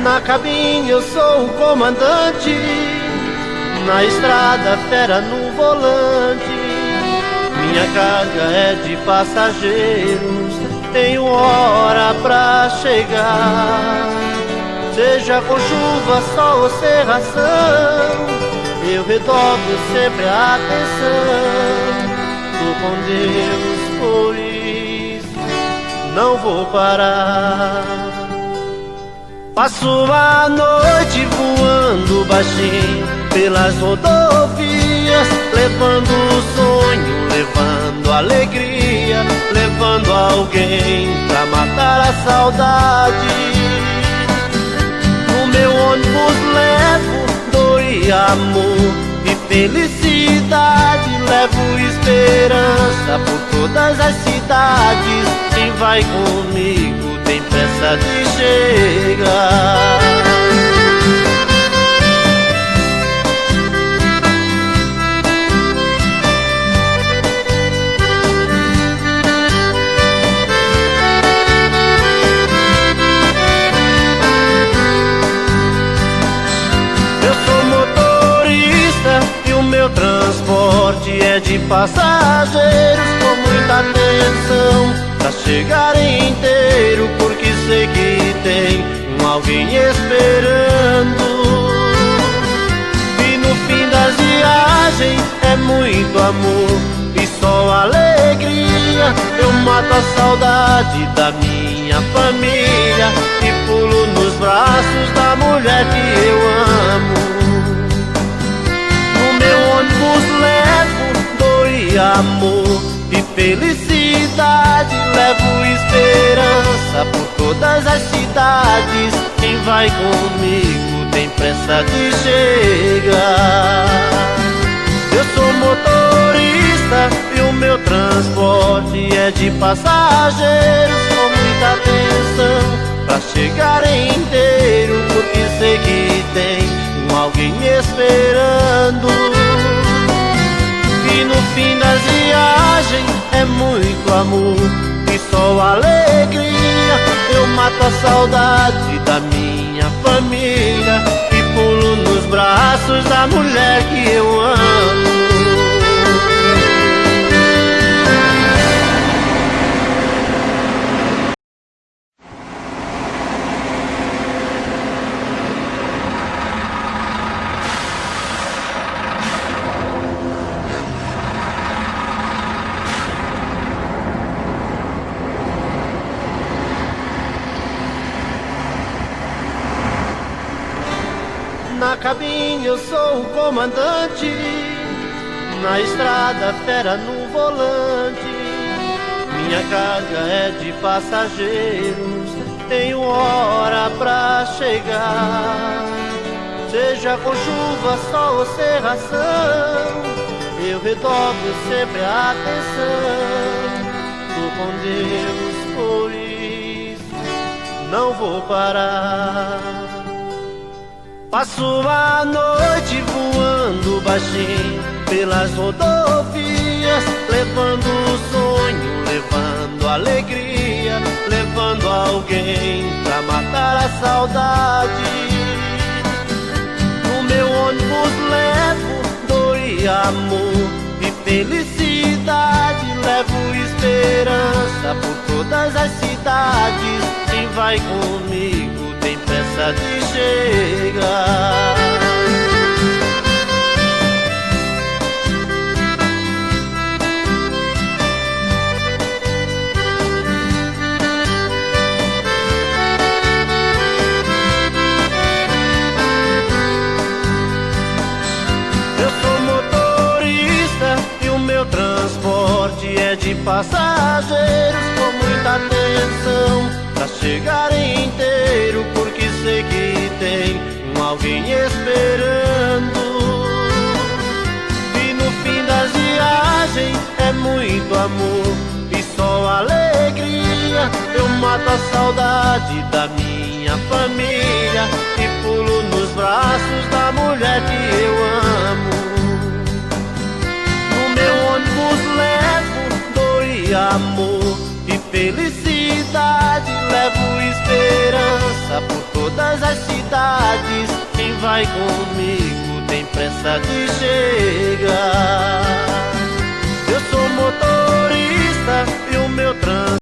Na cabine eu sou o comandante, na estrada fera no volante. Minha carga é de passageiros, tenho hora pra chegar. Seja com chuva, sol ou cerração, eu redobro sempre a atenção. Tô com Deus, por isso não vou parar. Passo a noite voando baixinho pelas rodovias, levando o sonho, levando alegria, levando alguém pra matar a saudade. No meu ônibus levo dor e amor e felicidade, levo esperança por todas as cidades. Quem vai comigo tem pressa de chegar. Eu sou motorista e o meu transporte é de passageiros, com muita atenção pra chegar inteiro, porque sei que tem alguém esperando. E no fim das viagens é muito amor e só alegria. Eu mato a saudade da minha família e pulo nos braços da mulher que eu amo. No meu ônibus levo dor e amor e felicidade, levo esperança por todas as cidades. Quem vai comigo tem pressa de chegar. Eu sou motorista e o meu transporte é de passageiros, com muita atenção pra chegar inteiro, porque sei que tem alguém me esperando. E no fim das viagens é muito amor e só alegria. Eu mato a saudade da minha família e pulo nos braços da mulher que eu amo. Na cabine eu sou o comandante, na estrada fera no volante. Minha carga é de passageiros, tenho hora pra chegar. Seja com chuva, sol ou cerração, eu redobro sempre a atenção. Tô com Deus, por isso não vou parar. Passo a noite voando baixinho pelas rodovias, levando o sonho, levando alegria, levando alguém pra matar a saudade. No meu ônibus levo dor e amor e felicidade, levo esperança por todas as cidades. Quem vai comigo tem pressa de chegar. Eu sou motorista e o meu transporte é de passageiros, com muita atenção pra chegar inteiro, porque sei que tem alguém esperando. E no fim das viagens é muito amor e só alegria. Eu mato a saudade da minha família e pulo nos braços da mulher que eu amo. No meu ônibus levo dor e amor e felicidade. Levo esperança por todas as cidades. Quem vai comigo tem pressa de chegar. Eu sou motorista e o meu trânsito